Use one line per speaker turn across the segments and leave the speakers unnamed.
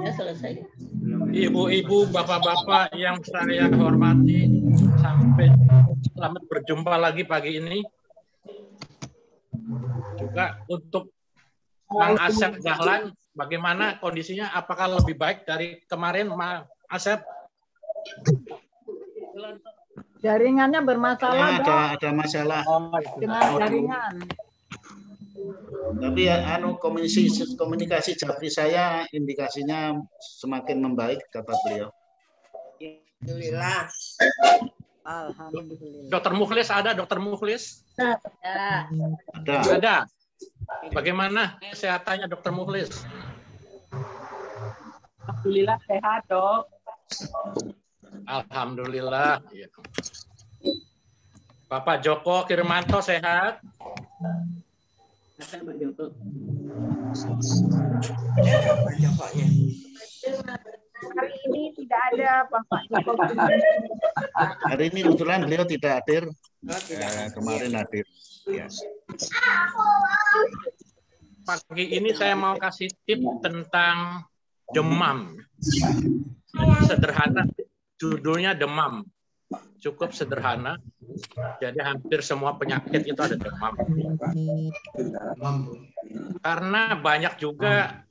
Ya, selesai.
Ibu-ibu, bapak-bapak yang saya hormati, sampai selamat berjumpa lagi pagi ini. Juga untuk Mang Asep Dahlan, bagaimana kondisinya? Apakah lebih baik dari kemarin, Mang Asep?
Jaringannya bermasalah, Dok.
Ada masalah
Dengan jaringan.
tapi ya komunikasi Japri saya indikasinya semakin membaik, kata beliau.
Alhamdulillah.
Alhamdulillah.
Dokter Mukhlis ada, Dokter Mukhlis?
Ya.
Ada. Bagaimana kesehatannya Dokter Mukhlis?
Alhamdulillah sehat, Dok.
Alhamdulillah. Bapak Joko Kirmanto sehat?
Pak Joko.
Pak Jokonya.
Hari ini tidak ada Bapak Joko.
Hari ini kebetulan beliau tidak hadir.
Oh, tidak.
Kemarin hadir. Ya.
Pagi ini saya mau kasih tip tentang demam. Sederhana, judulnya demam. Cukup sederhana. Jadi hampir semua penyakit itu ada demam. Karena banyak juga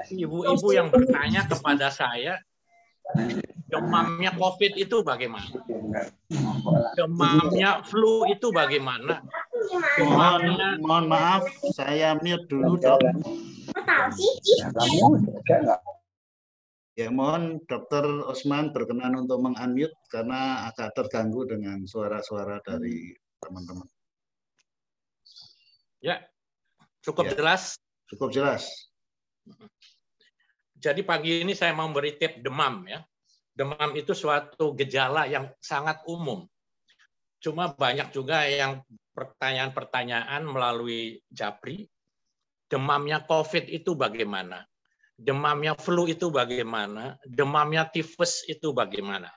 ibu-ibu yang bertanya kepada saya, demamnya COVID itu bagaimana? Demamnya flu itu bagaimana?
Mohon maaf, saya mute dulu, Dok. Ya, mohon Dokter Osman berkenan untuk meng-unmute karena agak terganggu dengan suara-suara dari teman-teman.
Ya, cukup
Ya.
jelas.
Cukup jelas.
Jadi pagi ini saya mau beri tip demam ya. Demam itu suatu gejala yang sangat umum. Cuma banyak juga yang pertanyaan-pertanyaan melalui Japri. Demamnya COVID itu bagaimana? Demamnya flu itu bagaimana? Demamnya tifus itu bagaimana?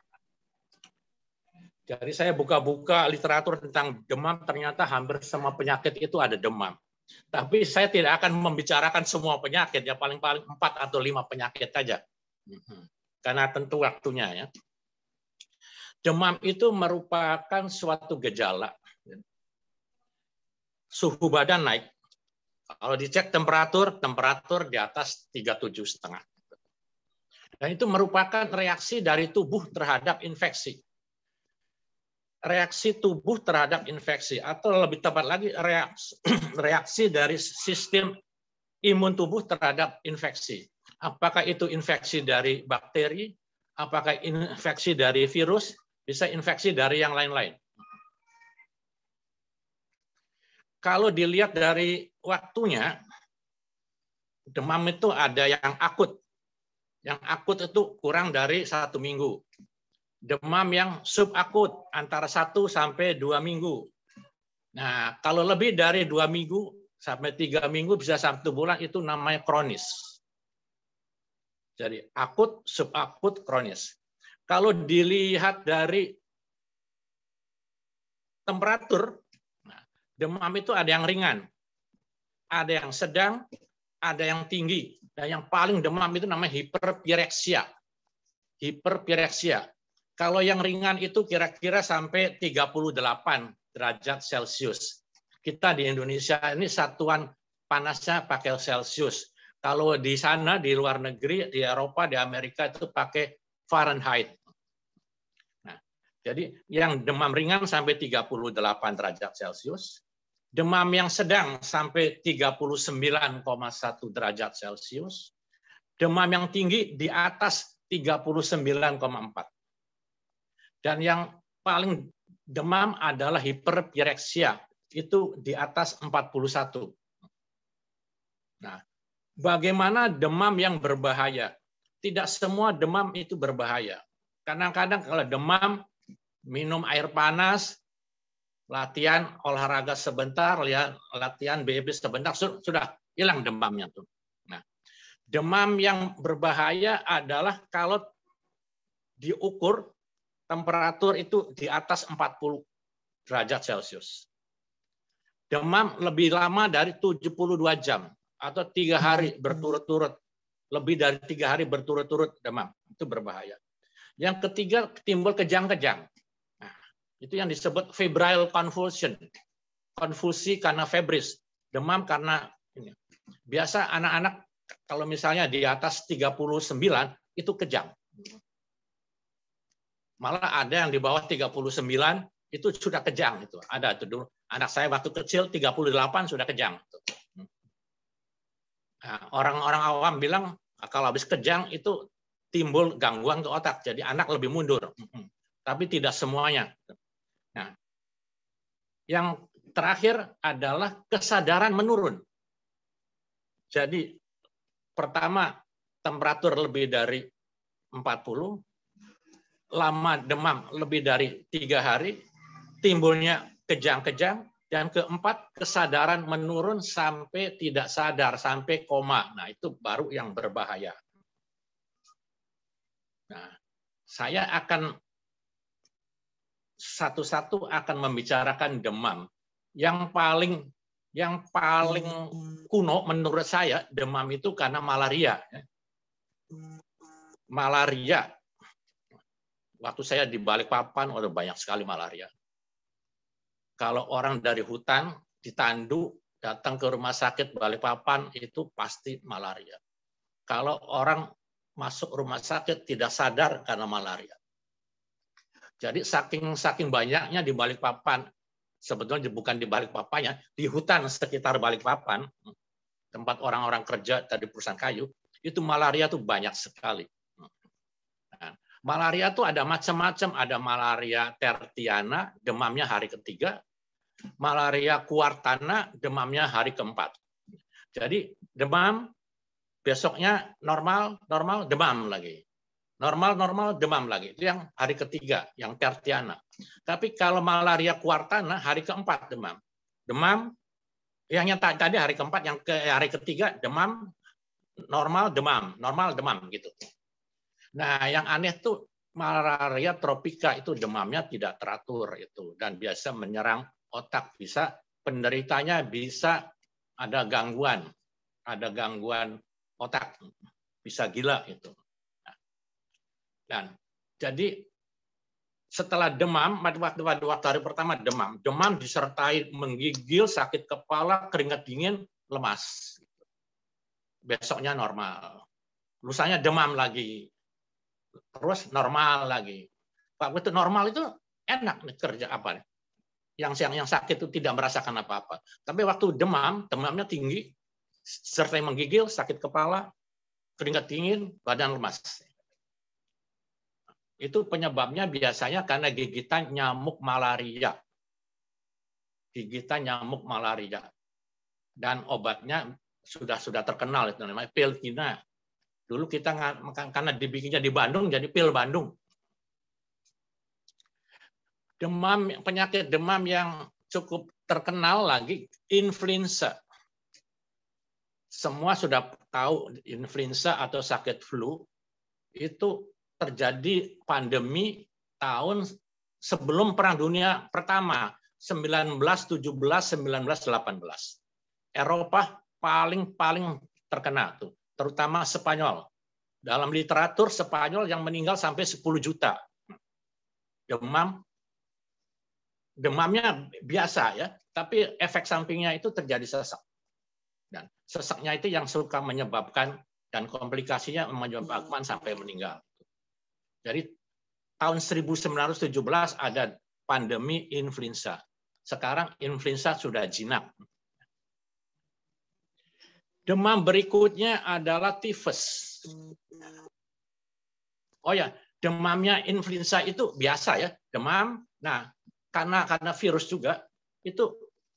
Jadi saya buka-buka literatur tentang demam, ternyata hampir semua penyakit itu ada demam. Tapi saya tidak akan membicarakan semua penyakit, ya paling-paling 4 atau 5 penyakit saja. Karena tentu waktunya ya. Demam itu merupakan suatu gejala. Suhu badan naik. Kalau dicek temperatur di atas 37,5. Dan itu merupakan reaksi dari tubuh terhadap infeksi. Reaksi tubuh terhadap infeksi, atau lebih tepat lagi reaksi dari sistem imun tubuh terhadap infeksi. Apakah itu infeksi dari bakteri, apakah infeksi dari virus, bisa infeksi dari yang lain-lain. Kalau dilihat dari waktunya, demam itu ada yang akut. Yang akut itu kurang dari 1 minggu. Demam yang subakut antara 1 sampai 2 minggu. Nah, kalau lebih dari 2 minggu sampai 3 minggu bisa 1 bulan, itu namanya kronis. Jadi akut, subakut, kronis. Kalau dilihat dari temperatur, demam itu ada yang ringan, ada yang sedang, ada yang tinggi. Dan yang paling demam itu namanya hiperpireksia. Hiperpireksia. Kalau yang ringan itu kira-kira sampai 38 derajat Celcius. Kita di Indonesia ini satuan panasnya pakai Celcius. Kalau di sana, di luar negeri, di Eropa, di Amerika itu pakai Fahrenheit. Nah, jadi yang demam ringan sampai 38 derajat Celcius. Demam yang sedang sampai 39,1 derajat Celcius. Demam yang tinggi di atas 39,4. Dan yang paling demam adalah hiperpireksia. Itu di atas 41. Nah, bagaimana demam yang berbahaya? Tidak semua demam itu berbahaya. Kadang-kadang kalau demam, minum air panas, latihan olahraga sebentar, latihan BEB sebentar, sudah hilang demamnya tuh. Nah, demam yang berbahaya adalah kalau diukur temperatur itu di atas 40 derajat Celcius. Demam lebih lama dari 72 jam atau 3 hari berturut-turut, lebih dari 3 hari berturut-turut demam, itu berbahaya. Yang ketiga, timbul kejang-kejang. Nah, itu yang disebut febrile convulsion, konfusi karena febris, demam karena ini. Biasa anak-anak kalau misalnya di atas 39 itu kejang. Malah ada yang di bawah 39 itu sudah kejang itu. Ada itu dulu. Anak saya waktu kecil 38 sudah kejang. Nah, orang-orang awam bilang kalau habis kejang itu timbul gangguan ke otak, jadi anak lebih mundur. Tapi tidak semuanya. Nah, yang terakhir adalah kesadaran menurun. Jadi pertama temperatur lebih dari 40, lama demam lebih dari 3 hari, timbulnya kejang-kejang, dan keempat kesadaran menurun sampai tidak sadar, sampai koma. Nah, itu baru yang berbahaya. Nah, saya akan satu-satu akan membicarakan demam. Yang paling kuno menurut saya demam itu karena malaria. Malaria. Waktu saya di Balikpapan, ada banyak sekali malaria. Kalau orang dari hutan, ditandu, datang ke rumah sakit Balikpapan, itu pasti malaria. Kalau orang masuk rumah sakit tidak sadar karena malaria. Jadi saking banyaknya di Balikpapan, sebetulnya bukan di Balikpapannya, di hutan sekitar Balikpapan, tempat orang-orang kerja dari perusahaan kayu, itu malaria tuh banyak sekali. Malaria itu ada macam-macam, ada malaria tertiana, demamnya hari ketiga, malaria kuartana, demamnya hari keempat. Jadi demam, besoknya normal, demam lagi. Normal, demam lagi. Itu yang hari ketiga, yang tertiana. Tapi kalau malaria kuartana, hari keempat demam. Demam, yang tadi hari keempat, yang hari ketiga demam, normal, demam gitu. Nah, yang aneh tuh malaria tropika itu demamnya tidak teratur itu dan biasa menyerang otak, bisa penderitanya bisa ada gangguan otak, bisa gila itu. Dan jadi setelah demam, waktu hari pertama demam disertai menggigil, sakit kepala, keringat dingin, lemas. Besoknya normal, lusanya demam lagi. Terus normal lagi. Waktu itu normal itu enak nih kerja apa nih? Yang sakit itu tidak merasakan apa-apa. Tapi waktu demamnya tinggi, serta menggigil, sakit kepala, keringat dingin, badan lemas. Itu penyebabnya biasanya karena gigitan nyamuk malaria. Gigitan nyamuk malaria. Dan obatnya sudah terkenal itu namanya Pilkina. Dulu kita karena dibikinnya di Bandung jadi pil Bandung. Penyakit demam yang cukup terkenal lagi influenza. Semua sudah tahu influenza atau sakit flu itu terjadi pandemi tahun sebelum Perang Dunia Pertama 1917-1918. Eropa paling terkena tuh. Terutama Spanyol. Dalam literatur Spanyol yang meninggal sampai 10 juta. Demamnya biasa ya, tapi efek sampingnya itu terjadi sesak. Dan sesaknya itu yang suka menyebabkan dan komplikasinya menyebabkan sampai meninggal. Jadi tahun 1917 ada pandemi influenza. Sekarang influenza sudah jinak. Demam berikutnya adalah tifus. Oh ya, demamnya influenza itu biasa ya, demam. Nah, karena virus juga itu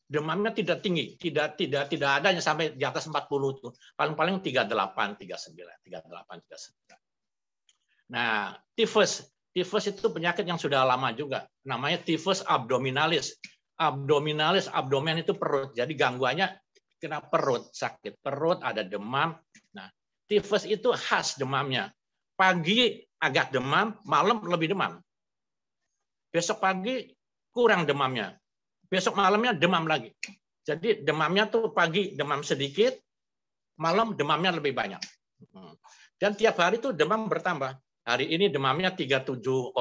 demamnya tidak tinggi, tidak ada yang sampai di atas 40 itu. Paling 38, 39. Nah, tifus itu penyakit yang sudah lama juga. Namanya tifus abdominalis. Abdomen itu perut. Jadi gangguannya kena perut, sakit perut, ada demam. Nah, tifus itu khas demamnya. Pagi agak demam, malam lebih demam. besok pagi kurang demamnya, besok malamnya demam lagi. Jadi demamnya tuh pagi demam sedikit, malam demamnya lebih banyak. Dan tiap hari tuh demam bertambah. Hari ini demamnya 37,9,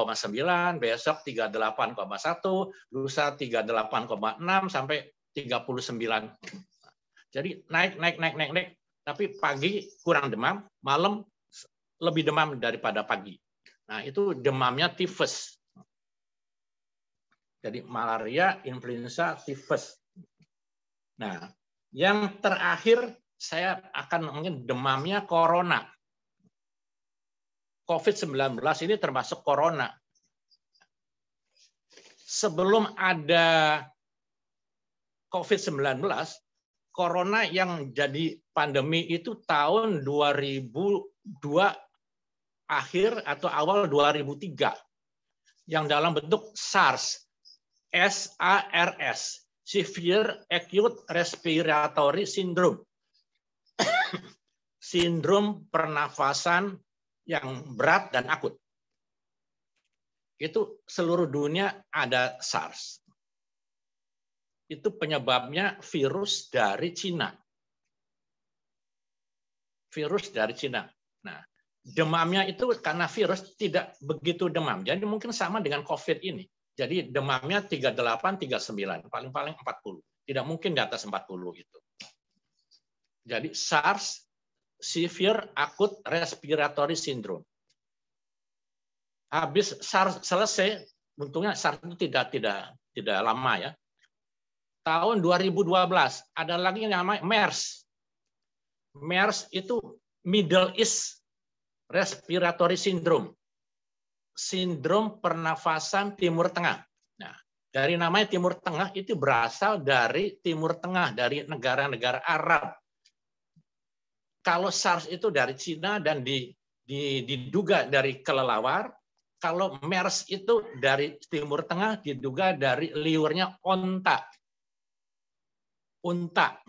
besok 38,1, lusa 38,6 sampai 39. Jadi naik. Tapi pagi kurang demam, malam lebih demam daripada pagi. Nah, itu demamnya tifus. Jadi malaria, influenza, tifus. Nah, yang terakhir saya akan ngomongin demamnya corona. COVID-19 ini termasuk corona. Sebelum ada COVID-19, corona yang jadi pandemi itu tahun 2002 akhir atau awal 2003. Yang dalam bentuk SARS. SARS, Severe Acute Respiratory Syndrome. Sindrom pernafasan yang berat dan akut. Itu seluruh dunia ada SARS. Itu penyebabnya virus dari Cina. Virus dari Cina. Nah, demamnya itu karena virus tidak begitu demam. Jadi mungkin sama dengan COVID ini. Jadi demamnya 38, 39, paling-paling 40. Tidak mungkin di atas 40 itu. Jadi SARS, Severe Acute Respiratory Syndrome. Habis SARS selesai, untungnya SARS itu tidak lama ya. Tahun 2012 ada lagi yang namanya MERS. MERS itu Middle East Respiratory Syndrome. Sindrom pernafasan Timur Tengah. Nah, dari namanya Timur Tengah itu berasal dari Timur Tengah, dari negara-negara Arab. Kalau SARS itu dari Cina dan diduga dari kelelawar, kalau MERS itu dari Timur Tengah diduga dari liurnya onta. Unta.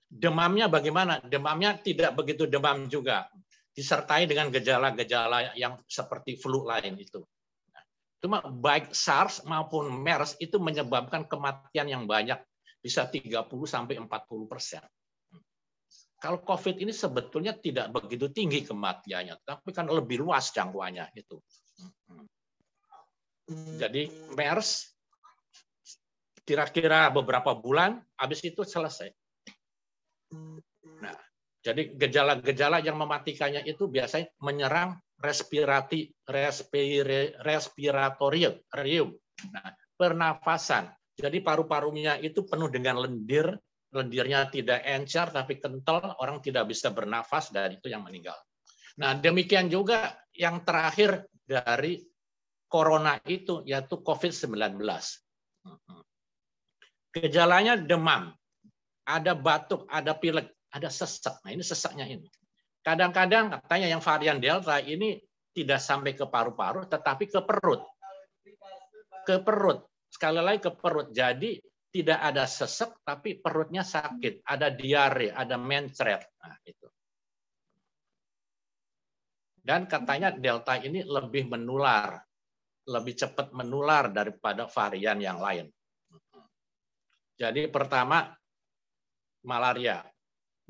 Demamnya bagaimana? Demamnya tidak begitu demam juga. Disertai dengan gejala-gejala yang seperti flu lain itu. Cuma baik SARS maupun MERS itu menyebabkan kematian yang banyak, bisa 30-40%. Kalau COVID ini sebetulnya tidak begitu tinggi kematiannya, tapi kan lebih luas jangkauannya itu. Jadi MERS kira-kira beberapa bulan, habis itu selesai. Nah, jadi gejala-gejala yang mematikannya itu biasanya menyerang respiratorium, nah, pernafasan. Jadi paru-parunya itu penuh dengan lendir, lendirnya tidak encer tapi kental, orang tidak bisa bernafas dan itu yang meninggal. Nah, demikian juga yang terakhir dari corona itu yaitu COVID-19. Gejalanya demam, ada batuk, ada pilek, ada sesak. Nah, ini sesaknya ini. Kadang-kadang katanya yang varian Delta ini tidak sampai ke paru-paru, tetapi ke perut. Ke perut. Sekali lagi ke perut. Jadi tidak ada sesak, tapi perutnya sakit. Ada diare, ada mencret. Nah, itu. Dan katanya Delta ini lebih menular. Lebih cepat menular daripada varian yang lain. Jadi pertama, malaria.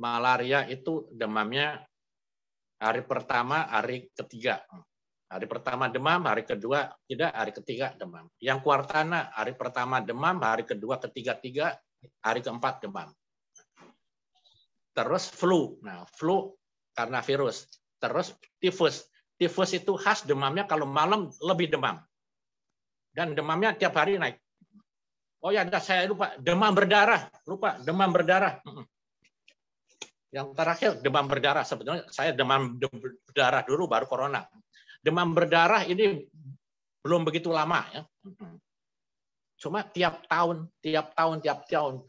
Malaria itu demamnya hari pertama, hari ketiga. Hari pertama demam, hari kedua tidak, hari ketiga demam. Yang Quartana, hari pertama demam, hari kedua, ketiga, hari keempat demam. Terus flu. Nah, flu karena virus. Terus tifus. Tifus itu khas demamnya kalau malam lebih demam. Dan demamnya tiap hari naik. Oh ya, saya lupa. Demam berdarah. Lupa, demam berdarah. Yang terakhir demam berdarah. Sebetulnya saya demam berdarah dulu baru corona. Demam berdarah ini belum begitu lama ya. Cuma tiap tahun.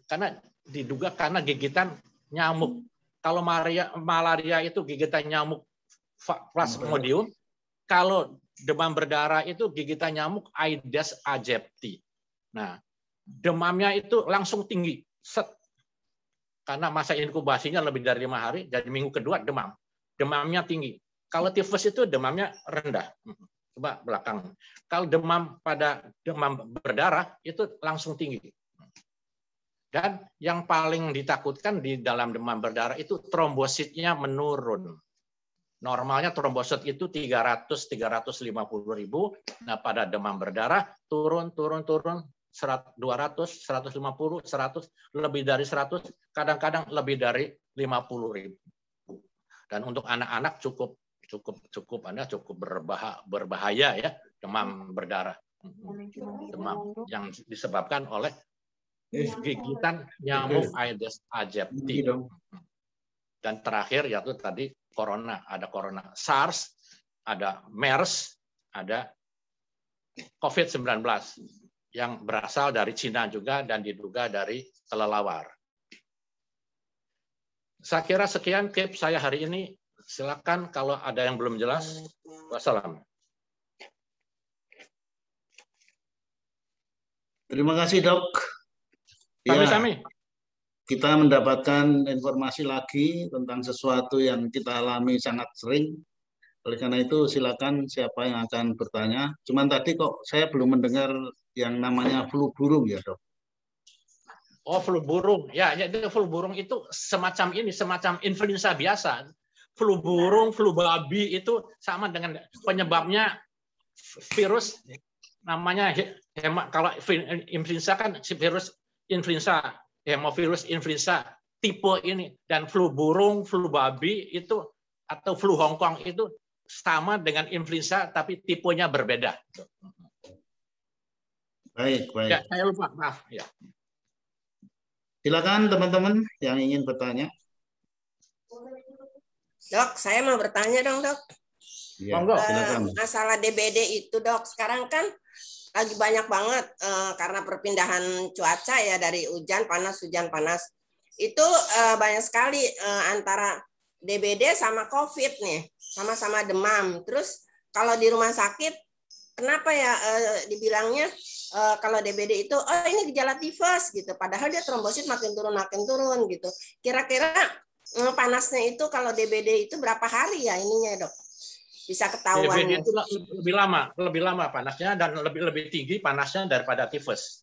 Karena diduga karena gigitan nyamuk. Kalau malaria itu gigitan nyamuk Plasmodium. Kalau demam berdarah itu gigitan nyamuk Aedes aegypti. Nah, demamnya itu langsung tinggi. Karena masa inkubasinya lebih dari 5 hari, jadi minggu kedua demam. Demamnya tinggi. Kalau tifus itu demamnya rendah. Coba belakang. Kalau demam berdarah itu langsung tinggi. Dan yang paling ditakutkan di dalam demam berdarah itu trombositnya menurun. Normalnya trombosit itu 300-350 ribu. Nah, pada demam berdarah turun 200, 150, 100, lebih dari 100, kadang-kadang lebih dari 50 ribu. Dan untuk anak-anak cukup berbahaya ya, demam berdarah. Demam yang disebabkan oleh gigitan nyamuk Aedes aegypti. Dan terakhir yaitu tadi corona, ada corona SARS, ada MERS, ada COVID-19 yang berasal dari Cina juga dan diduga dari kelelawar. Saya kira sekian tips saya hari ini. Silakan kalau ada yang belum jelas. Wassalam.
Terima kasih, Dok.
Sami-sami.
Kita mendapatkan informasi lagi tentang sesuatu yang kita alami sangat sering. Oleh karena itu, silakan siapa yang akan bertanya. Cuman tadi kok saya belum mendengar yang namanya flu burung ya, Dok?
Oh, flu burung. Ya, jadi flu burung itu semacam influenza biasa. Flu burung, flu babi itu sama dengan penyebabnya virus namanya kalau influenza kan virus influenza, hemovirus influenza tipe ini, dan flu burung, flu babi itu atau flu Hongkong itu sama dengan influenza tapi tipenya berbeda.
Baik.
Ya, saya lupa, maaf. Ya.
Silakan teman-teman yang ingin bertanya.
Dok, saya mau bertanya dong, Dok.
Ya, silakan.
Masalah DBD itu, Dok, sekarang kan lagi banyak banget karena perpindahan cuaca ya, dari hujan panas itu banyak sekali antara DBD sama COVID nih, sama-sama demam. Terus kalau di rumah sakit kenapa ya dibilangnya kalau DBD itu ini gejala tifus gitu, padahal dia trombosit makin turun gitu. Kira-kira panasnya itu kalau DBD itu berapa hari ya ininya, Dok? Bisa ketahuan.
DBD itu lebih lama panasnya dan lebih tinggi panasnya daripada tifus.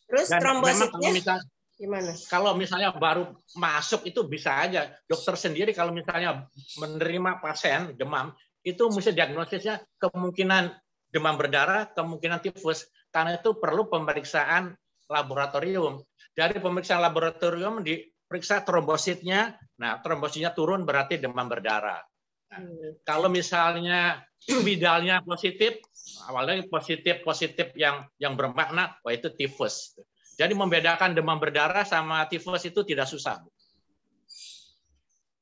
Terus
dan
trombositnya
gimana? Kalau misalnya baru masuk itu bisa aja dokter sendiri kalau misalnya menerima pasien demam itu mesti diagnosisnya kemungkinan demam berdarah, kemungkinan tifus, karena itu perlu pemeriksaan laboratorium. Dari pemeriksaan laboratorium diperiksa trombositnya. Nah, trombositnya turun berarti demam berdarah. Nah, kalau misalnya bidalnya positif, awalnya positif yang bermakna, wah itu tifus. Jadi membedakan demam berdarah sama tifus itu tidak susah.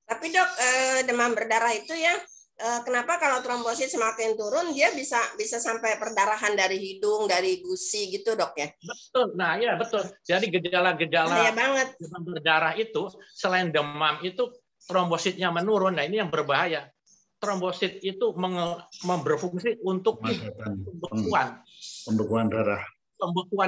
Tapi Dok, demam berdarah itu ya, kenapa kalau trombosit semakin turun dia bisa sampai perdarahan dari hidung, dari gusi gitu, Dok ya?
Betul. Nah, ya betul. Jadi gejala-gejala demam berdarah itu selain demam itu trombositnya menurun. Nah, ini yang berbahaya. Trombosit itu berfungsi untuk
pembekuan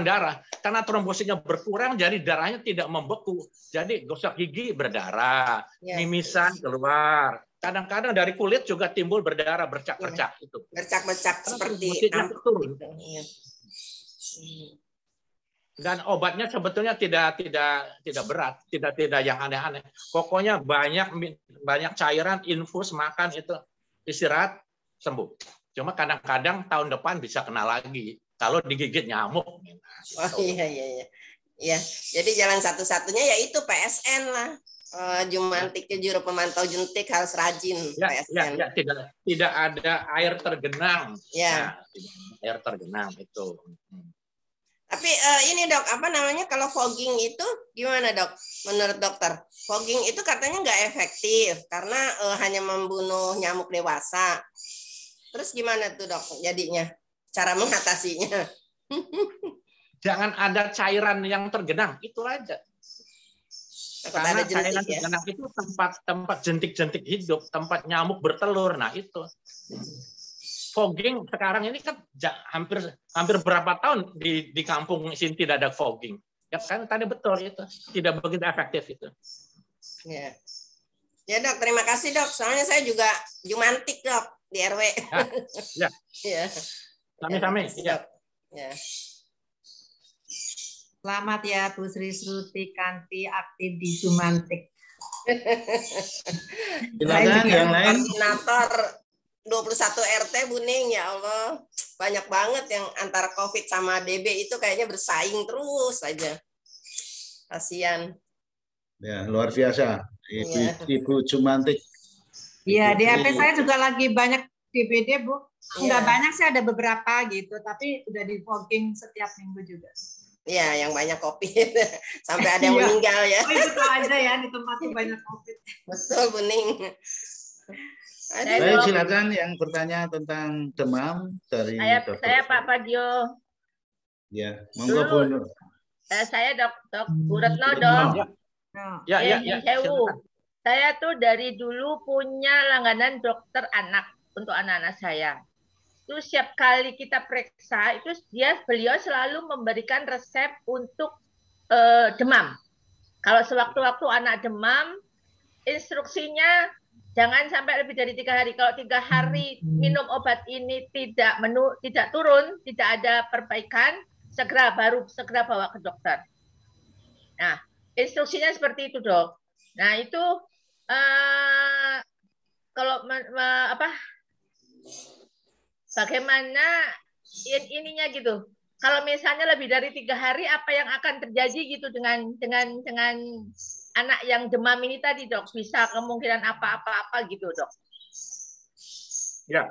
darah.
Karena trombositnya berkurang, jadi darahnya tidak membeku. Jadi gosok gigi berdarah, mimisan keluar. Kadang-kadang dari kulit juga timbul berdarah, bercak-bercak itu.
Bercak-bercak seperti
turun. Dan obatnya sebetulnya tidak berat, tidak yang aneh-aneh. Pokoknya banyak cairan, infus, makan itu istirahat sembuh. Cuma kadang-kadang tahun depan bisa kena lagi kalau digigit nyamuk.
Oh iya. Ya, jadi jalan satu-satunya yaitu PSN lah. Jumantik juru pemantau jentik harus rajin. PSN.
Ya, tidak ada air tergenang.
Ya.
Nah, air tergenang itu.
Tapi ini Dok, apa namanya kalau fogging itu gimana Dok? Menurut dokter, fogging itu katanya nggak efektif karena hanya membunuh nyamuk dewasa. Terus gimana tuh Dok jadinya? Cara mengatasinya?
Jangan ada cairan yang tergenang, itu aja. Karena cairan tergenang itu tempat jentik-jentik hidup, tempat nyamuk bertelur. Nah itu. Fogging sekarang ini kan hampir berapa tahun di kampung sini tidak ada fogging. Ya kan tadi betul itu. Tidak begitu efektif itu.
Ya. Ya Dok, terima kasih Dok. Soalnya saya juga jumantik Dok. di RW.
Ya.
Ya.
Sami-sami. Ya.
Ya.
Selamat ya Bu Sri Sruti Kanti aktif di Jumantik.
Silakan yang lain.
Koordinator 21 RT Buning, ya Allah. Banyak banget yang antara COVID sama DB itu kayaknya bersaing terus aja. Kasihan.
Ya, luar biasa. Ibu Jumantik.
Iya, di RT saya juga lagi banyak DBD, Bu. Enggak banyak sih, ada beberapa gitu, tapi udah di fogging setiap minggu juga.
Iya, yang banyak COVID. Sampai ada yang meninggal ya.
Oh, itu tahu aja ya, di tempat tuh banyak COVID.
Betul, Buning.
Baik, silakan yang bertanya tentang demam dari
Saya Pak Padio.
Ya, monggo Bu Nur.
Saya Dok Bu Retno, Dok.
Ya.
Saya tuh dari dulu punya langganan dokter anak untuk anak-anak saya. Itu setiap kali kita periksa itu beliau selalu memberikan resep untuk demam. Kalau sewaktu-waktu anak demam, instruksinya jangan sampai lebih dari 3 hari. Kalau 3 hari minum obat ini tidak turun, tidak ada perbaikan, segera bawa ke dokter. Nah, instruksinya seperti itu, Dok. Nah, itu kalau bagaimana ininya gitu. Kalau misalnya lebih dari 3 hari, apa yang akan terjadi gitu dengan anak yang demam ini tadi, Dok? Bisa kemungkinan apa gitu, Dok?
Ya.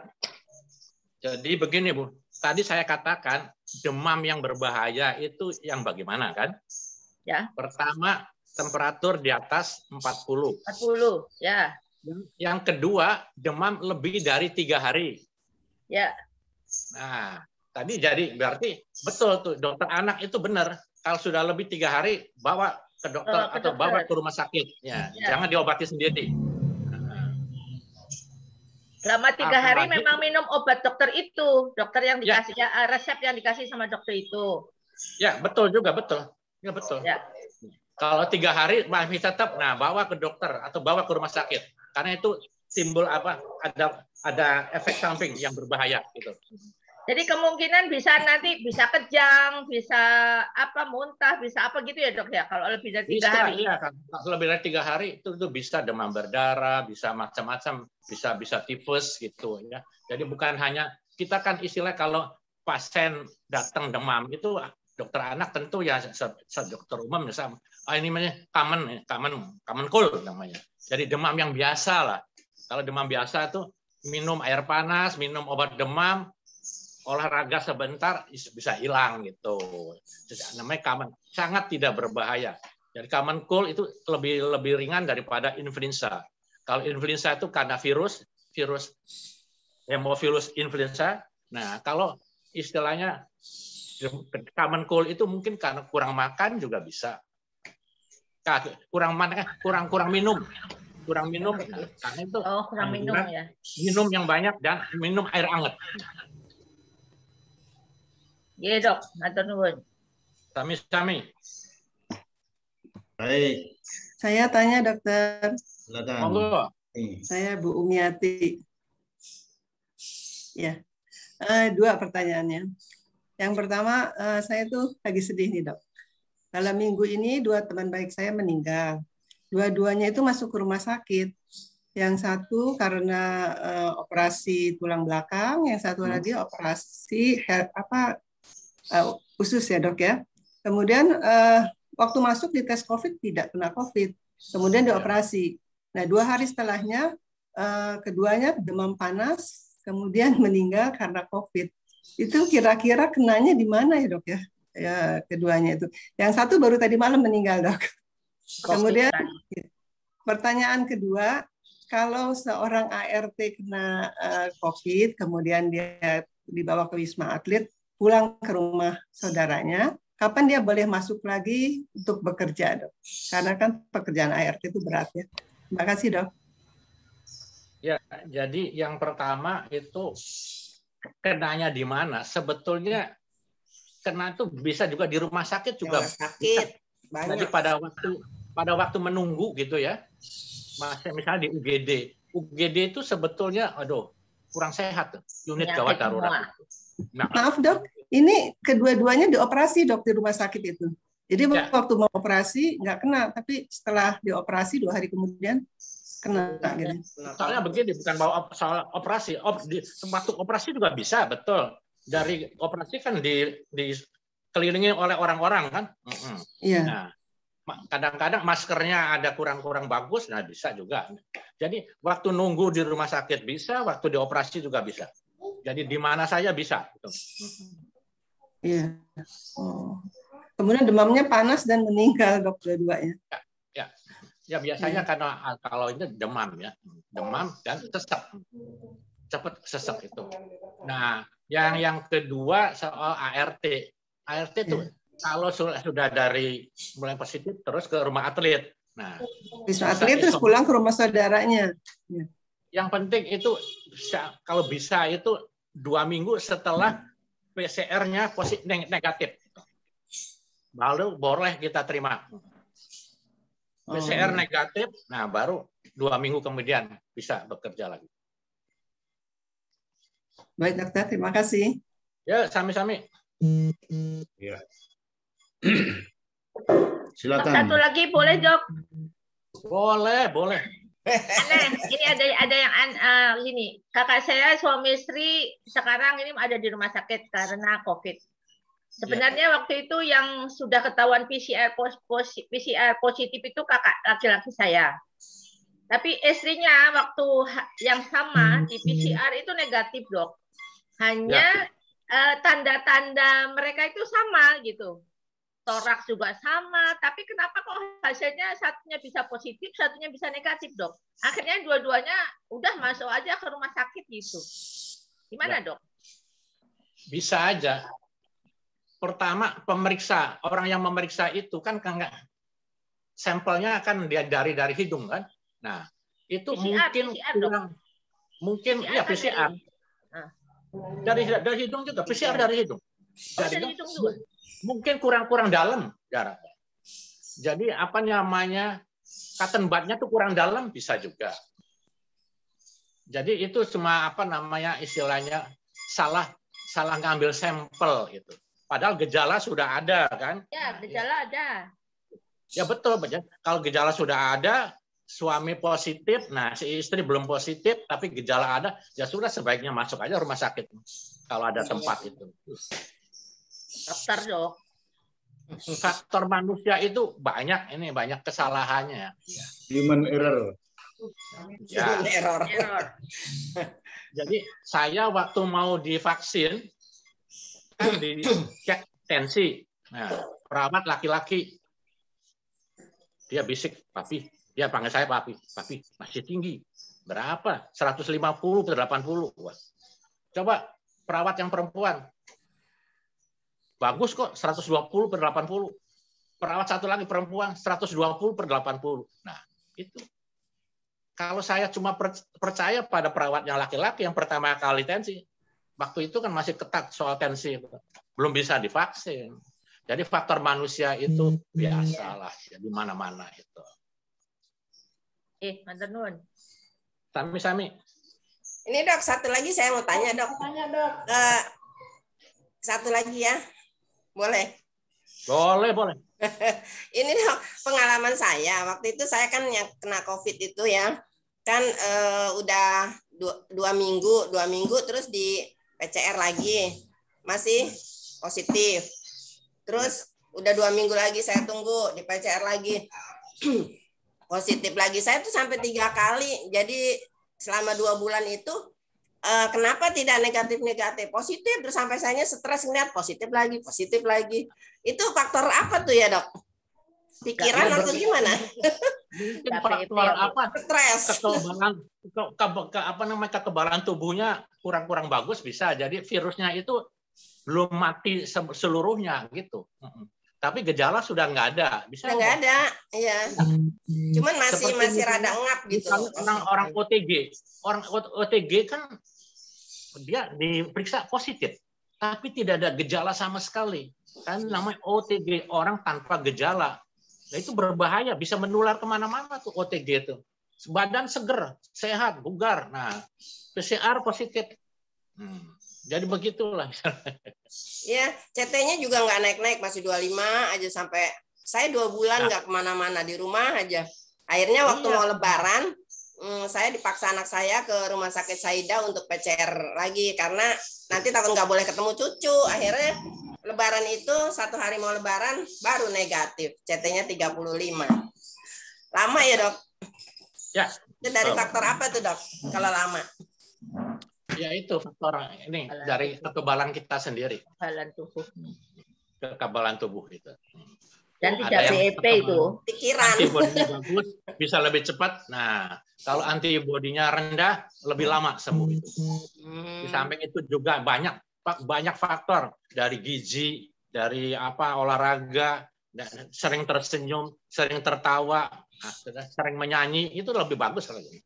Jadi begini, Bu. Tadi saya katakan demam yang berbahaya itu yang bagaimana kan?
Ya.
Pertama, temperatur di atas 40.
40, ya.
Yang kedua, demam lebih dari 3 hari.
Ya.
Nah, tadi jadi berarti betul tuh dokter anak itu benar. Kalau sudah lebih 3 hari, bawa ke dokter atau bawa ke rumah sakit. Ya. Jangan diobati sendiri.
Selama 3 hari memang minum obat dokter itu, dokter yang dikasih resep yang dikasih sama dokter itu.
Ya, betul juga, betul. Ya, betul.
Ya.
Kalau 3 hari masih tetap, bawa ke dokter atau bawa ke rumah sakit. Karena itu timbul ada efek samping yang berbahaya gitu.
Jadi kemungkinan nanti bisa kejang, bisa muntah, bisa apa gitu ya, Dok ya, kalau lebih dari 3 hari.
Iya, kalau lebih dari 3 hari itu bisa demam berdarah, bisa macam-macam, bisa tifus gitu ya. Jadi bukan hanya kita kan istilah kalau pasien datang demam itu dokter anak tentu ya dokter umum misalnya ini namanya common cold namanya. Jadi demam yang biasa lah. Kalau demam biasa tuh minum air panas, minum obat demam, olahraga sebentar bisa hilang gitu. Namanya common, sangat tidak berbahaya. Jadi common cold itu lebih ringan daripada influenza. Kalau influenza itu karena virus Haemophilus influenza. Nah, kalau istilahnya common cold itu mungkin karena kurang makan juga bisa. Kurang minum. Kurang minum karena itu
kurang minum ya.
Minum yang banyak dan minum air hangat.
Iya, Dok, matur nuwun.
Sami-sami.
Baik.
Saya tanya, Dokter.
Silakan.
Monggo.
Saya Bu Umiati. Ya. 2 pertanyaannya. Yang pertama, saya tuh lagi sedih nih, Dok. Dalam minggu ini 2 teman baik saya meninggal. Dua-duanya itu masuk ke rumah sakit. Yang satu karena operasi tulang belakang, yang satu lagi operasi usus ya, Dok ya. Kemudian waktu masuk di tes COVID tidak kena COVID. Kemudian dioperasi. Nah, 2 hari setelahnya keduanya demam panas, kemudian meninggal karena COVID. Itu kira-kira kenanya di mana ya, Dok ya? Ya, keduanya itu. Yang satu baru tadi malam meninggal, Dok. Kemudian pertanyaan kedua, kalau seorang ART kena COVID, kemudian dia dibawa ke Wisma Atlet, pulang ke rumah saudaranya, kapan dia boleh masuk lagi untuk bekerja, Dok? Karena kan pekerjaan ART itu berat ya. Terima kasih, Dok.
Ya, jadi yang pertama itu kenanya di mana? Sebetulnya kena itu bisa juga di rumah sakit juga.
Rumah sakit.
Jadi pada waktu menunggu gitu ya, misalnya di UGD itu sebetulnya, kurang sehat tuh, unit
Penyakit
gawat darurat.
semua.
Nah,
Maaf dok, ini kedua-duanya dioperasi dok di rumah sakit itu. Jadi
Ya.
waktu mau operasi nggak kena, tapi setelah dioperasi 2 hari kemudian kena gitu.
soalnya begini, bukan bawa soal operasi, waktu operasi juga bisa, betul. Dari operasi kan dikelilingi oleh orang-orang kan.
Iya.
Nah, kadang-kadang maskernya ada kurang-kurang bagus, nah bisa juga. Jadi waktu nunggu di rumah sakit bisa, waktu dioperasi juga bisa. Jadi di mana saja bisa.
Iya. Oh. Kemudian demamnya panas dan meninggal dok dua-duanya.
Ya biasanya karena kalau ini demam ya, demam dan sesek, cepat sesek itu. Nah, yang kedua soal ART. ART itu kalau sudah dari mulai positif terus ke rumah atlet. Nah,
Wisma atlet terus pulang ke rumah saudaranya. Ya.
Yang penting itu kalau bisa itu 2 minggu setelah PCR-nya positif negatif. Lalu boleh kita terima. PCR negatif, nah baru 2 minggu kemudian bisa bekerja lagi.
Baik dokter, terima kasih.
Ya, sami-sami.
Ya. Silakan.
Satu lagi boleh dok?
Boleh.
Ini ada yang gini, kakak saya suami istri sekarang ini ada di rumah sakit karena COVID. Sebenarnya waktu itu yang sudah ketahuan PCR positif itu kakak laki-laki saya. Tapi istrinya waktu yang sama di PCR itu negatif dok. Hanya tanda-tanda mereka itu sama gitu. Toraks juga sama, tapi kenapa kok hasilnya satunya bisa positif, satunya bisa negatif, dok? Akhirnya dua-duanya udah masuk aja ke rumah sakit gitu. Gimana, dok?
Bisa aja. Pertama, orang yang memeriksa itu kan sampelnya akan dari hidung kan. Nah, itu
PCR,
mungkin ya PCR. Dari hidung juga, PCR dari hidung.
Dari hidung juga.
Mungkin kurang dalam jaraknya. Jadi apa namanya cotton budnya tuh kurang dalam bisa juga. Jadi itu cuma apa namanya istilahnya salah ngambil sampel gitu. Padahal gejala sudah ada kan?
Ya, gejala ada.
Ya betul, kalau gejala sudah ada, suami positif, nah si istri belum positif tapi gejala ada, ya sudah sebaiknya masuk aja rumah sakit kalau ada tempat itu.
Dokter dok.
Faktor manusia itu banyak kesalahannya.
Human error.
Ya.
Error.
Jadi saya waktu mau divaksin kan dicek tensi. Nah, perawat laki-laki dia bisik, papi, dia panggil saya papi masih tinggi. Berapa? 150 ke 80. Wah. Coba perawat yang perempuan. Bagus kok 120 per 80. Perawat satu lagi perempuan 120 per 80. Nah, itu. Kalau saya cuma percaya pada perawat yang laki-laki yang pertama kali tensi, waktu itu kan masih ketat soal tensi. Belum bisa divaksin. Jadi faktor manusia itu biasalah ya, di mana-mana itu.
Mantan Nun.
Sami-sami.
Ini dok, satu lagi saya mau tanya dok. Satu lagi ya. Boleh?
Boleh.
Ini dok, pengalaman saya. Waktu itu saya kan yang kena COVID itu ya. Kan udah 2 minggu terus di PCR lagi. Masih positif. Terus udah 2 minggu lagi saya tunggu di PCR lagi. Positif lagi. Saya tuh sampai 3 kali. Jadi selama 2 bulan itu kenapa tidak negatif positif terus sampai saya stres ngeliat positif lagi itu faktor apa tuh ya dok? Pikiran atau gimana?
Mungkin faktor apa?
Stres.
Kekebalan tubuhnya kurang bagus bisa. Jadi virusnya itu belum mati seluruhnya gitu. Tapi gejala sudah nggak ada. Bisa
nggak ada, iya. Cuman masih rada ngap gitu.
Orang OTG, kan dia diperiksa positif, tapi tidak ada gejala sama sekali. Kan namanya OTG, orang tanpa gejala. Nah, itu berbahaya, bisa menular kemana-mana tuh OTG itu. badan seger, sehat, bugar. Nah, PCR positif. Jadi begitulah.
Ya, CT-nya juga nggak naik-naik, masih 25 aja sampai saya 2 bulan nggak kemana-mana, di rumah aja. Akhirnya waktu mau Lebaran, saya dipaksa anak saya ke Rumah Sakit Saida untuk PCR lagi karena nanti takut nggak boleh ketemu cucu. Akhirnya Lebaran itu 1 hari mau Lebaran baru negatif, CT-nya 35. Lama ya dok?
Ya.
Itu dari faktor apa tuh dok? Kalau lama?
Ya itu faktor ini dari kekebalan kita sendiri.
Kekebalan tubuh.
Kekebalan tubuh itu.
Dan tidak BEP itu.
Pikiran.
Antibodinya bagus, bisa lebih cepat. Nah, kalau antibodinya rendah, lebih lama sembuh itu. Di samping itu juga banyak faktor dari gizi, dari olahraga, sering tersenyum, sering tertawa, sering menyanyi, itu lebih bagus lagi.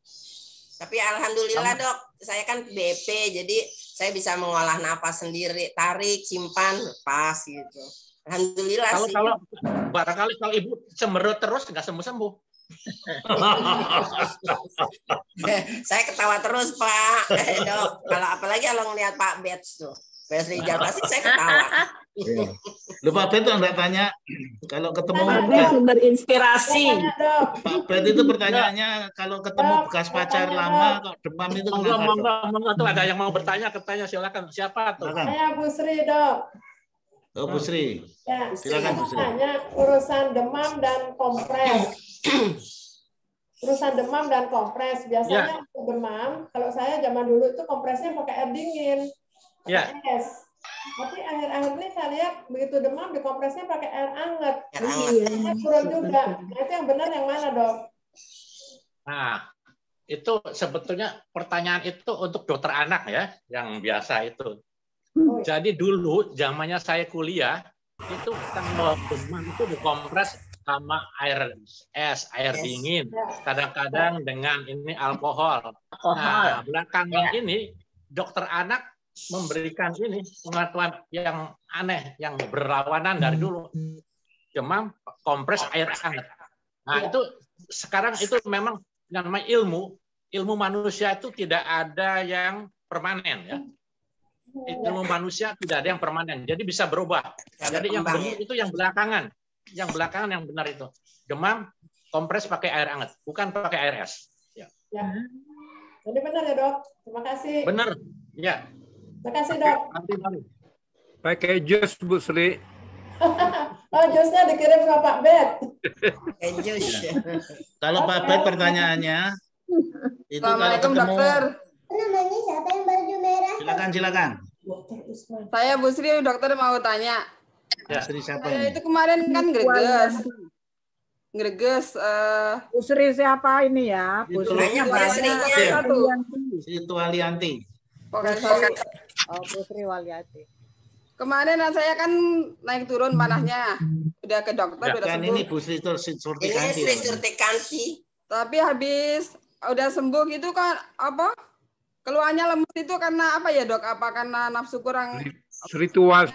Tapi alhamdulillah dok, saya kan BP, jadi saya bisa mengolah nafas sendiri, tarik, simpan, lepas gitu. Alhamdulillah sih.
Kalau barangkali kalau ibu cemberut terus nggak sembuh-sembuh.
Saya ketawa terus Pak, dok. Kalau apalagi kalau ngelihat Pak Bets tuh, Bets Rijal pasti saya ketawa.
Lupa Bet tuh nggak tanya kalau ketemu
sumber inspirasi.
Pak Bet itu pertanyaannya kalau ketemu bekas pacar lama kok demam itu kenapa?
Monggo tuh ada yang mau bertanya, silakan. Siapa tuh?
Saya Bu Sri dok.
Oh Bu Sri.
Ya,
silakan Bu Sri.
Tanya urusan demam dan kompres. Urusan demam dan kompres biasanya untuk demam. Kalau saya zaman dulu itu kompresnya pakai air dingin, pakai es. Tapi akhir-akhir ini saya lihat begitu demam dikompresnya pakai air hangat. Saya turun juga. Nah, itu yang benar yang mana dok?
Nah, itu sebetulnya pertanyaan itu untuk dokter anak ya, yang biasa itu. Jadi dulu zamannya saya kuliah itu kalau demam itu dikompres sama air es, air dingin, kadang-kadang dengan ini alkohol. Nah, belakangan ini dokter anak memberikan ini pengetahuan yang aneh, yang berlawanan dari dulu. Demam, kompres air hangat. Nah, itu sekarang itu memang namanya ilmu manusia itu tidak ada yang permanen ya. Ilmu manusia tidak ada yang permanen, jadi bisa berubah. Jadi yang benar itu yang belakangan yang benar itu demam kompres pakai air hangat, bukan pakai air es. Ya.
Jadi benar ya dok. Terima kasih.
Benar, ya.
Terima kasih dok.
Pakai jus Bu Sri.
Oh jusnya dikirim sama Pak Bet.
Jus.
Kalau Pak Bet pertanyaannya itu kalau ketemu.
Dokter. Namanya siapa yang baju merah?
Silakan.
Saya Bu Sri, dokter mau tanya.
Ya, Sri siapa
Saya
ini?
itu kemarin kan greges.
Bu Sri siapa ini ya? Bu Sri
Itu Alianti.
Bu Sri Waliati.
Kemarin saya kan naik turun panahnya. Udah ke dokter, udah sembuh.
Ini Bu Sri Surtikanti.
Ini Sri Surtikanti.
Tapi habis udah sembuh gitu kan keluarnya lemes itu karena apa ya dok? Apa karena nafsu kurang?
Sri tua.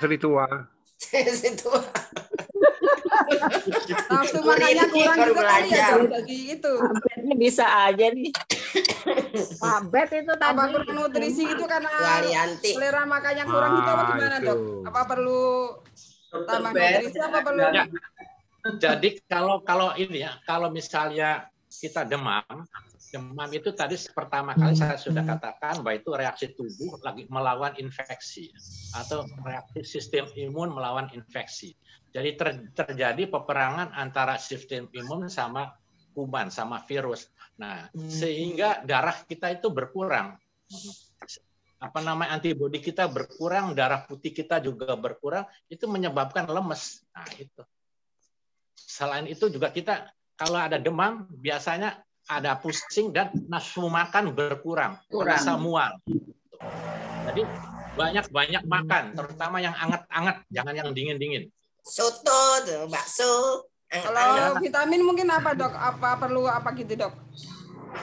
Nafsu makannya kurang gitu kali ya dok? Jadi itu.
Ini bisa aja nih. Pak Bet itu tadi.
Apa kurang nutrisi itu karena selera makannya kurang gitu apa gimana dok? Apa perlu tambah nutrisi apa perlu?
Ya. Jadi kalau ini ya, kalau misalnya kita demam itu tadi pertama kali saya sudah katakan bahwa itu reaksi tubuh lagi melawan infeksi atau reaksi sistem imun melawan infeksi. Jadi terjadi peperangan antara sistem imun sama kuman, sama virus. Nah, sehingga darah kita itu berkurang. Antibodi kita berkurang, darah putih kita juga berkurang, itu menyebabkan lemes. Nah, itu. Selain itu juga kita kalau ada demam biasanya ada pusing dan nafsu makan berkurang, rasa mual. Jadi banyak makan, terutama yang anget-anget, jangan yang dingin-dingin.
Soto, bakso.
Kalau vitamin mungkin apa dok? Apa perlu apa gitu dok?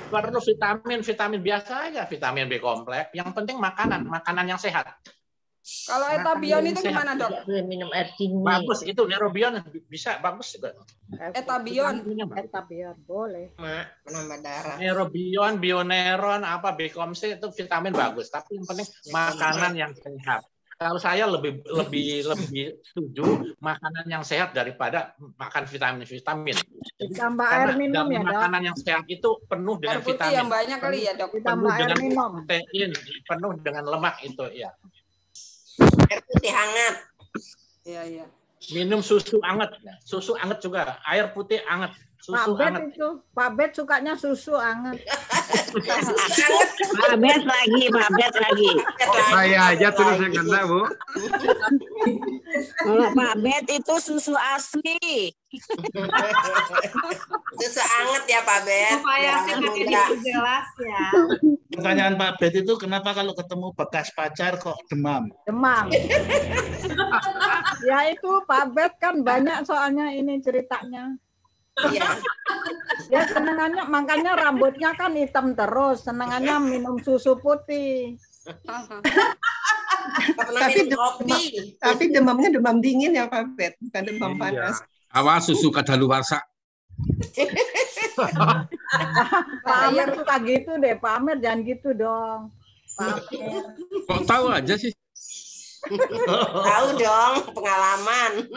Perlu vitamin biasa aja, vitamin B kompleks. Yang penting makanan yang sehat.
Kalau etabion itu gimana, Dok?
Minum air dingin.
Bagus itu neurobion bisa bagus juga.
Etabion.
Etabion boleh.
Menambah darah.
Neurobion, bioneron, apa Bcomc itu vitamin bagus. Tapi yang penting makanan yang sehat. Kalau saya lebih setuju makanan yang sehat daripada makan vitamin.
Ditambah air minum ya, Dok.
Makanan yang sehat itu penuh dengan
Air putih
vitamin.
yang banyak kali ya, Dok.
Ditambah air minum.
Protein, penuh dengan lemak itu ya.
Air putih hangat.
Iya, iya.
Minum susu anget. Susu anget juga. Air putih anget. Susu
Pak Bet
anget.
itu, Pak Bet sukanya susu anget.
Pak Bet lagi.
Saya aja terus yang kena, Bu.
Kalau Pak Bet itu susu asli.
Susu anget ya Pak Bet.
Supaya tidak jelas ya.
Pertanyaan Pak Bet itu kenapa kalau ketemu bekas pacar kok demam?
Demam. Ya itu Pak Bet kan banyak soalnya ini ceritanya.
Iya.
Ya senengannya, makanya rambutnya kan hitam terus. Senengannya minum susu putih.
Tapi demamnya demam dingin ya Pak Bet, bukan demam panas.
Awas susu kadaluarsa.
Pak Amir suka gitu deh, Pak Amir jangan gitu dong. Pak Amir.
Kok tahu aja sih?
Tahu dong, pengalaman.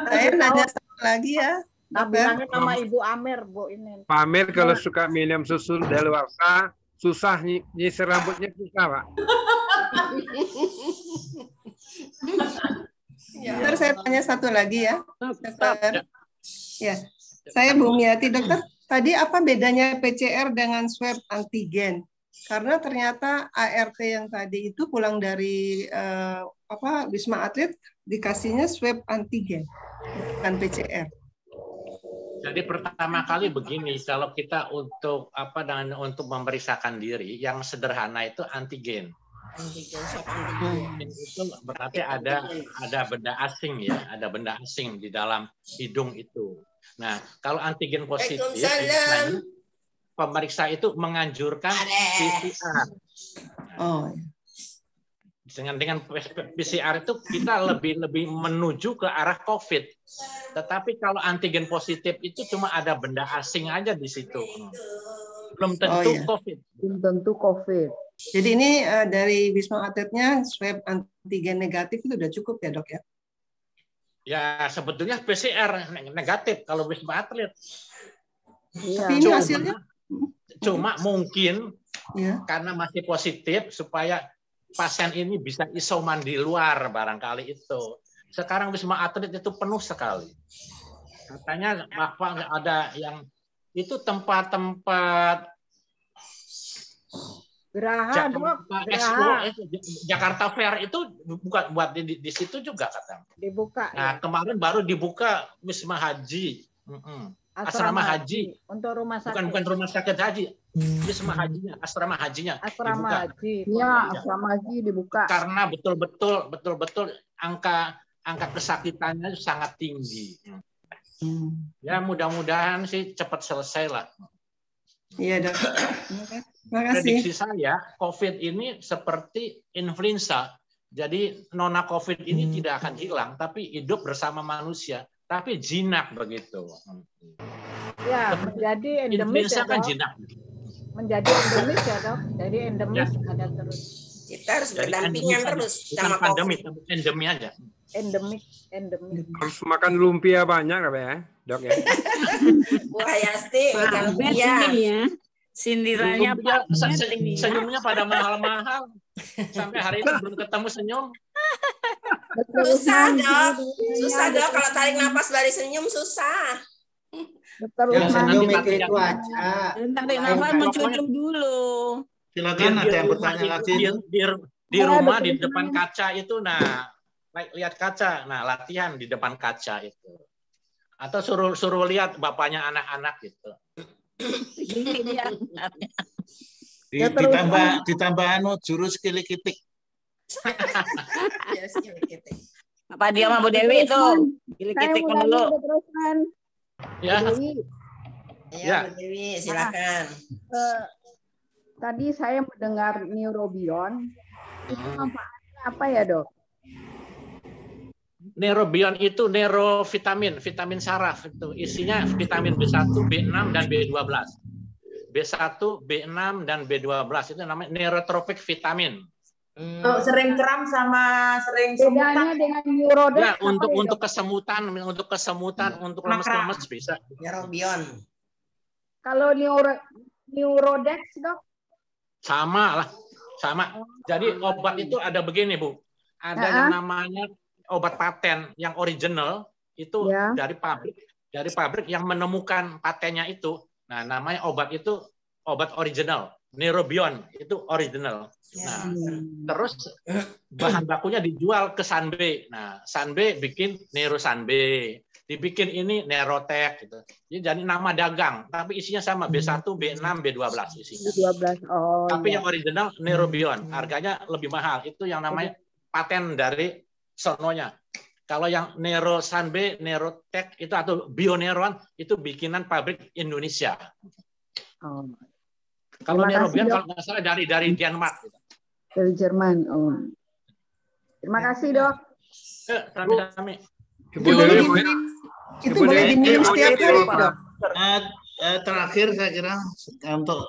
Saya nanya satu lagi ya.
Nah, bilangnya sama Ibu Amir, Bu ini.
Pak Amir kalau suka minum susu daluarsa, susah nyisir rambutnya susah, Pak.
Dokter, saya tanya satu lagi ya. Dokter. Ya, saya Bu Miati. Dokter, tadi apa bedanya PCR dengan swab antigen? Karena ternyata ART yang tadi itu pulang dari Wisma Atlet dikasihnya swab antigen, bukan PCR.
Jadi pertama kali begini, kalau kita untuk untuk memeriksakan diri, yang sederhana itu antigen. Itu berarti ada benda asing ya, ada benda asing di dalam hidung itu. Nah, kalau antigen positif, pemeriksa itu menganjurkan PCR.
Oh.
Dengan PCR itu kita lebih menuju ke arah COVID. Tetapi kalau antigen positif itu cuma ada benda asing aja di situ. Belum tentu COVID.
Belum tentu COVID.
Jadi ini dari Wisma Atletnya swab antigen negatif itu udah cukup ya Dok ya?
Ya sebetulnya PCR negatif kalau Wisma Atlet.
Tapi ini hasilnya?
Cuma mungkin karena masih positif supaya pasien ini bisa isoman di luar barangkali itu. Sekarang Wisma Atlet itu penuh sekali. Katanya bahwa ada yang itu tempat-tempat Jakarta Fair itu bukan buat di situ juga katanya.
Dibuka.
Nah, kemarin baru dibuka Wisma Haji. Asrama haji
untuk rumah sakit.
Bukan rumah sakit haji. Wisma hajinya, asrama hajinya.
Asrama haji. Ya, asrama haji dibuka.
Karena betul-betul angka kesakitannya sangat tinggi. Ya mudah-mudahan sih cepat selesai lah.
Iya, Dok. Terima kasih.
Prediksi saya COVID ini seperti influenza. Jadi nona COVID ini tidak akan hilang, tapi hidup bersama manusia. Tapi jinak begitu.
Ya, menjadi endemis ya,
kan jinak.
Menjadi endemis ya, Dok. Jadi endemis ada terus.
Kita harus berdampingan terus sama
pandemi,
endemi
aja.
Endemik.
Harus makan lumpia banyak ya, Dok ya.
Bu Hayasti,
Pak Bet ini ya. Sindirannya Pak
senyumnya pada mahal-mahal. Sampai hari ini belum ketemu senyum.
Susah dok kalau tarik napas dari senyum susah.
Senyum itu aja. Tarik napas mencucuk dulu.
Silakan ada yang bertanya lagi.
Di rumah di depan kaca itu, lihat kaca, latihan di depan kaca itu. Atau suruh lihat bapaknya anak-anak gitu.
Ditambah jurus kili-kitik.
Apa dia sama Bu Dewi itu? Kili-kitik dulu.
Ya.
Ya, Bu Dewi, silakan.
Tadi saya mendengar neurobion itu manfaatnya Apa ya, Dok?
Neurobion itu neurovitamin, vitamin saraf itu isinya vitamin B1, B6 dan B12. B1, B6 dan B12 itu namanya neurotropic vitamin.
Sering kram sama sering
bedanya dengan neurodex
ya, untuk kesemutan, untuk lemes-lemes bisa.
Neurobion.
Kalau neurodex, Dok?
Sama lah, sama. Jadi obat itu ada begini, Bu. Ada yang namanya obat paten yang original itu dari pabrik yang menemukan patennya itu. Nah, namanya obat itu obat original. Neurobion itu original. Nah, terus bahan bakunya dijual ke Sanbe. Nah, Sanbe bikin Neurosanbe, dibikin ini Neurotech gitu. Jadi nama dagang, tapi isinya sama B1, B6, B12 isinya.
B12. Oh.
Tapi yang original Neurobion, harganya lebih mahal. Itu yang namanya paten dari sononya. Kalau yang Neurosanbe, Neurotech itu atau Bioneuron itu bikinan pabrik Indonesia.
Oh.
Kalau Neurobion kalau nggak salah dari Denmark.
Dari Jerman. Oh. Terima kasih, Dok.
Sami-sami.
Itu boleh diminum setiap hari, Dok.
Terakhir saya kira untuk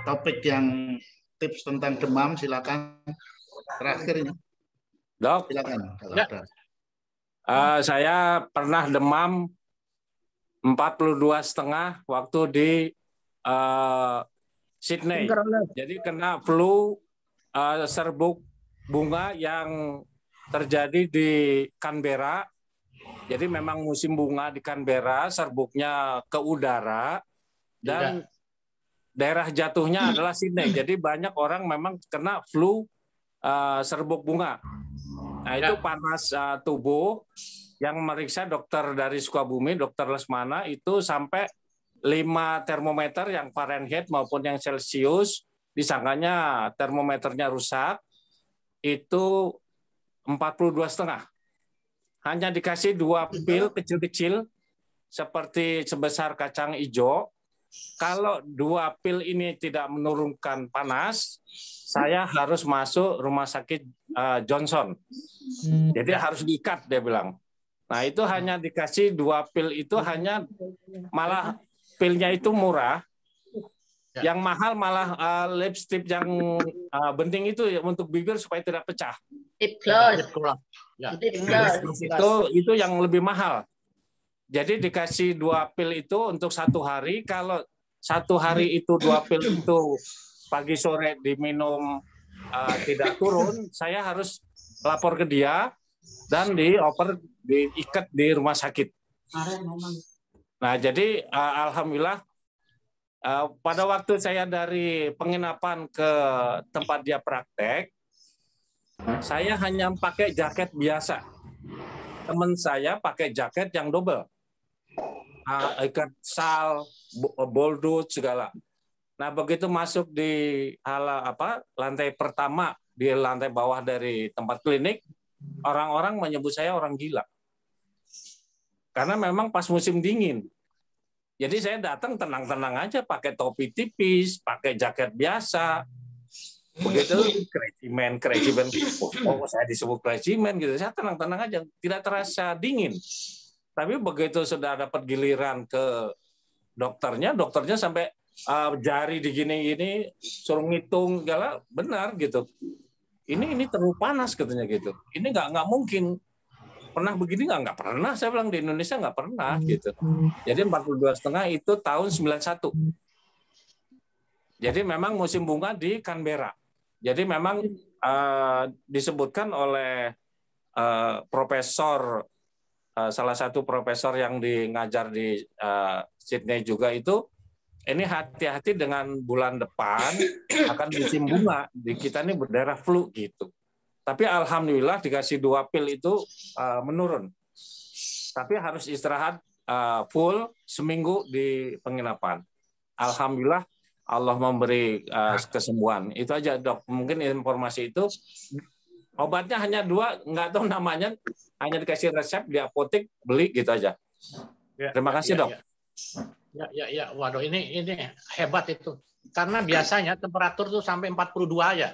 topik yang tips tentang demam, silakan. Terakhir ini.
Dok.
Silakan.
Saya pernah demam 42,5 waktu di Sydney. Jadi kena flu serbuk bunga yang terjadi di Canberra. Jadi memang musim bunga di Canberra, serbuknya ke udara dan daerah jatuhnya adalah Sydney. Jadi banyak orang memang kena flu serbuk bunga. Nah, itu panas tubuh yang meriksa dokter dari Sukabumi, Dokter Lesmana itu sampai 5 termometer yang Fahrenheit maupun yang Celcius, disangkanya termometernya rusak, itu 42,5. Hanya dikasih 2 pil kecil-kecil seperti sebesar kacang hijau. Kalau 2 pil ini tidak menurunkan panas, saya harus masuk rumah sakit Johnson. Jadi harus diikat, dia bilang. Nah, itu hanya dikasih 2 pil itu hanya malah pilnya itu murah, yang mahal malah lipstick yang benting itu untuk bibir supaya tidak pecah. Itu yang lebih mahal. Jadi dikasih 2 pil itu untuk 1 hari. Kalau 1 hari itu 2 pil itu pagi sore diminum tidak turun, saya harus lapor ke dia dan diikat di rumah sakit. Nah, jadi alhamdulillah pada waktu saya dari penginapan ke tempat dia praktek, saya hanya pakai jaket biasa. Teman saya pakai jaket yang double, ikat sal, boldut segala. Nah, begitu masuk di lantai pertama, di lantai bawah dari tempat klinik, orang-orang menyebut saya orang gila. Karena memang pas musim dingin. Jadi saya datang tenang-tenang aja, pakai topi tipis, pakai jaket biasa. Begitu regimen. Oh, saya disebut regimen gitu. Saya tenang-tenang aja, tidak terasa dingin. Tapi begitu sudah dapat giliran ke dokternya sampai jari digini-gini, suruh ngitung segala, benar gitu. Ini terlalu panas katanya gitu. Ini nggak mungkin. Pernah begini nggak pernah, saya bilang di Indonesia nggak pernah gitu. Jadi 42,5 itu tahun 91. Jadi memang musim bunga di Canberra. Jadi memang disebutkan oleh profesor, salah satu profesor yang ngajar di Sydney juga itu, ini hati-hati dengan bulan depan akan musim bunga. Di kita ini berdarah flu gitu. Tapi alhamdulillah dikasih 2 pil itu menurun. Tapi harus istirahat full seminggu di penginapan. Alhamdulillah Allah memberi kesembuhan. Itu aja, Dok. Mungkin informasi itu. Obatnya hanya 2, nggak tahu namanya. Hanya dikasih resep di apotek, beli gitu aja. Terima kasih, Dok.
Ya. Waduh, ini hebat itu. Karena biasanya temperatur tuh sampai 42 aja.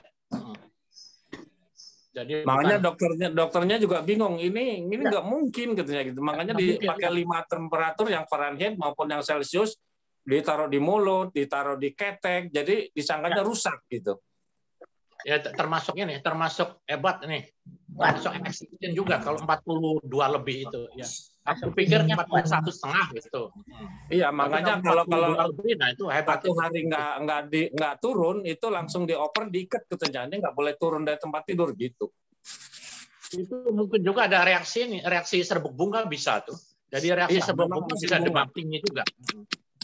Jadi
makanya dokternya juga bingung. Ini nggak mungkin katanya gitu. Makanya dipakai 5 temperatur yang Fahrenheit maupun yang Celsius, ditaruh di mulut, ditaruh di ketek, jadi disangkanya rusak gitu.
Ya termasuk ini, termasuk hebat nih. Termasuk excision juga kalau 42 lebih itu ya. Aku pikir 41,5 gitu.
Iya, makanya kalau
lebih, nah itu hebat.
1 hari nggak turun, itu langsung dioper, diikat katanya. Nggak boleh turun dari tempat tidur gitu.
Itu mungkin juga ada reaksi serbuk bunga bisa tuh. Jadi reaksi serbuk bunga bisa demam tinggi juga.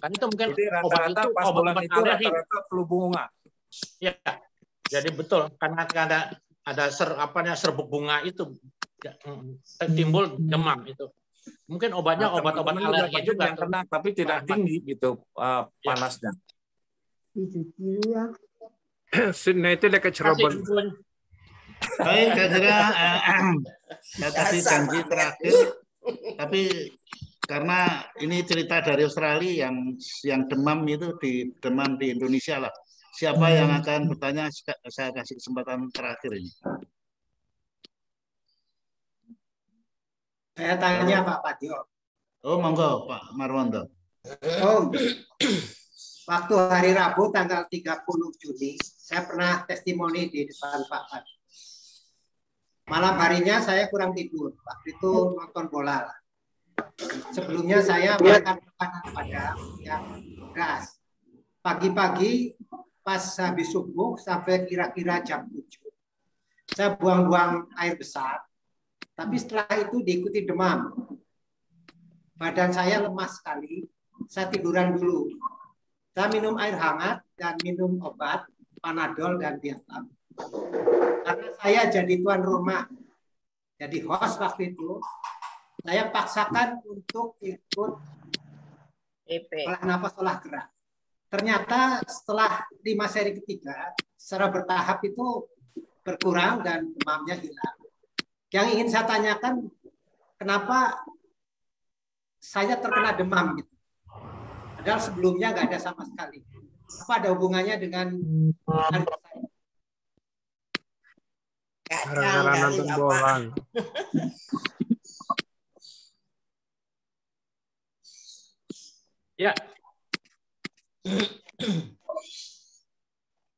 Kan itu mungkin
rata-rata pas bulan itu rata-rata flu bunga.
Ya, jadi betul karena ada serbuk bunga itu timbul demam itu. Mungkin obatnya obat-obat alergi juga
yang kena, tapi tidak tinggi gitu panasnya.
Sydney itu dekat Cirebon.
Baik, saya kira saya tadi janji terakhir, tapi karena ini cerita dari Australia yang demam itu demam di Indonesia lah. Siapa yang akan bertanya? Saya kasih kesempatan terakhir ini.
Saya tanya Pak Patio.
Oh, monggo Pak Marwondo.
Oh, waktu hari Rabu tanggal 30 Juni, saya pernah testimoni di depan Pak Patio. Malam harinya saya kurang tidur. Waktu itu nonton bola. Sebelumnya saya makan makanan padang yang gas. Pagi-pagi pas habis subuh sampai kira-kira jam 7. Saya buang-buang air besar. Tapi setelah itu diikuti demam. Badan saya lemas sekali. Saya tiduran dulu. Saya minum air hangat dan minum obat, Panadol dan Diatam. Karena saya jadi tuan rumah, jadi host waktu itu, saya paksakan untuk ikut olah nafas, olah gerak. Ternyata setelah 5 seri ketiga, secara bertahap itu berkurang dan demamnya hilang. Yang ingin saya tanyakan, kenapa saya terkena demam gitu? Padahal sebelumnya nggak ada sama sekali. Apa ada hubungannya dengan hari saya?
Gara-gara nonton bola.
Ya.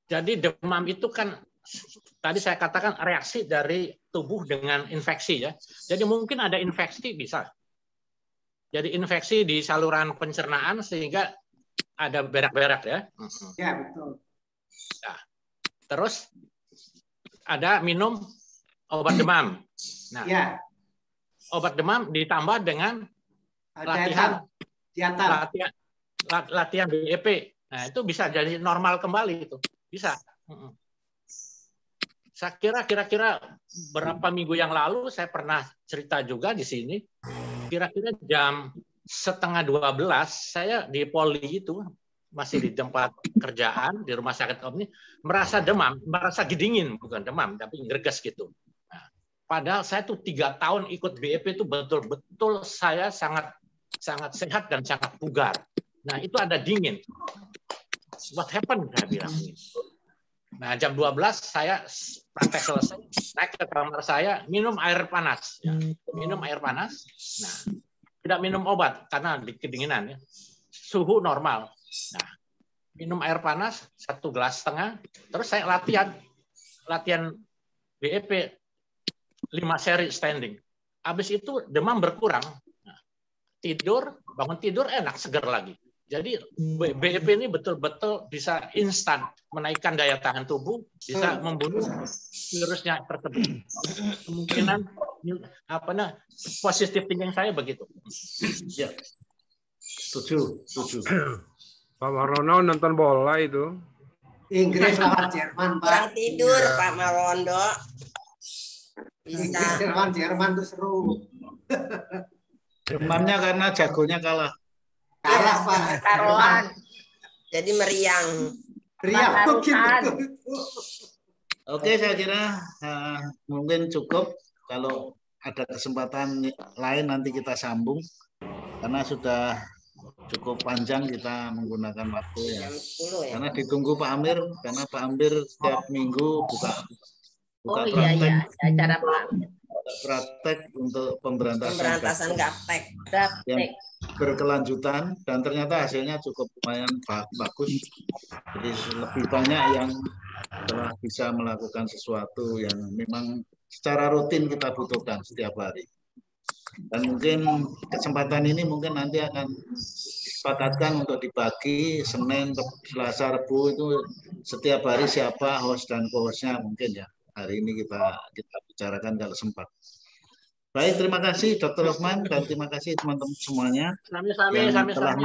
Jadi demam itu kan tadi saya katakan reaksi dari tubuh dengan infeksi ya. Jadi mungkin ada infeksi bisa. Jadi infeksi di saluran pencernaan sehingga ada berak-berak ya.
Ya, betul.
Nah, terus ada minum obat demam. Nah,
ya.
Obat demam ditambah dengan latihan BEP. Nah, itu bisa jadi normal kembali itu. Bisa. Saya kira-kira berapa minggu yang lalu saya pernah cerita juga di sini. Kira-kira jam 11:30 saya di Poli itu masih di tempat kerjaan di rumah sakit Omni merasa demam, merasa dingin, bukan demam tapi greges gitu. Nah, padahal saya tuh 3 tahun ikut BEP itu betul-betul saya sangat sehat dan sangat bugar. Nah, itu ada dingin. What happened? Saya bilang. Nah, jam 12 saya praktek selesai, naik ke kamar saya, minum air panas. Ya. Minum air panas. Nah, tidak minum obat karena kedinginan. Ya. Suhu normal. Nah, minum air panas 1,5 gelas, terus saya latihan BEP 5 seri standing. Habis itu demam berkurang. Nah, bangun tidur enak, seger lagi. Jadi BEP ini betul-betul bisa instan menaikkan daya tahan tubuh, bisa membunuh virusnya tersebut. Kemungkinan positif thinking saya begitu.
Ya, setuju.
Pak Marono nonton bola itu.
Inggris lawan Jerman, Pak.
Kurang tidur, Pak Marondo.
Inggris lawan Jerman itu seru.
Demamnya karena jagonya kalah.
Kalah, Pak.
Taruhan.
Jadi meriang.
Oke, saya kira mungkin cukup. Kalau ada kesempatan lain nanti kita sambung. Karena sudah cukup panjang kita menggunakan waktu ya. Karena ditunggu Pak Amir, karena Pak Amir setiap minggu buka
Oh iya, cara
praktek untuk pemberantasan
gaptek
yang berkelanjutan, dan ternyata hasilnya cukup lumayan bagus. Jadi lebih banyak yang telah bisa melakukan sesuatu yang memang secara rutin kita butuhkan setiap hari. Dan mungkin kesempatan ini mungkin nanti akan disepakatkan untuk dibagi Senin, Selasa, Rabu itu setiap hari siapa host dan co-hostnya mungkin ya. Hari ini kita bicarakan kalau sempat. Baik, terima kasih Dr. Rosman dan terima kasih teman-teman semuanya yang telah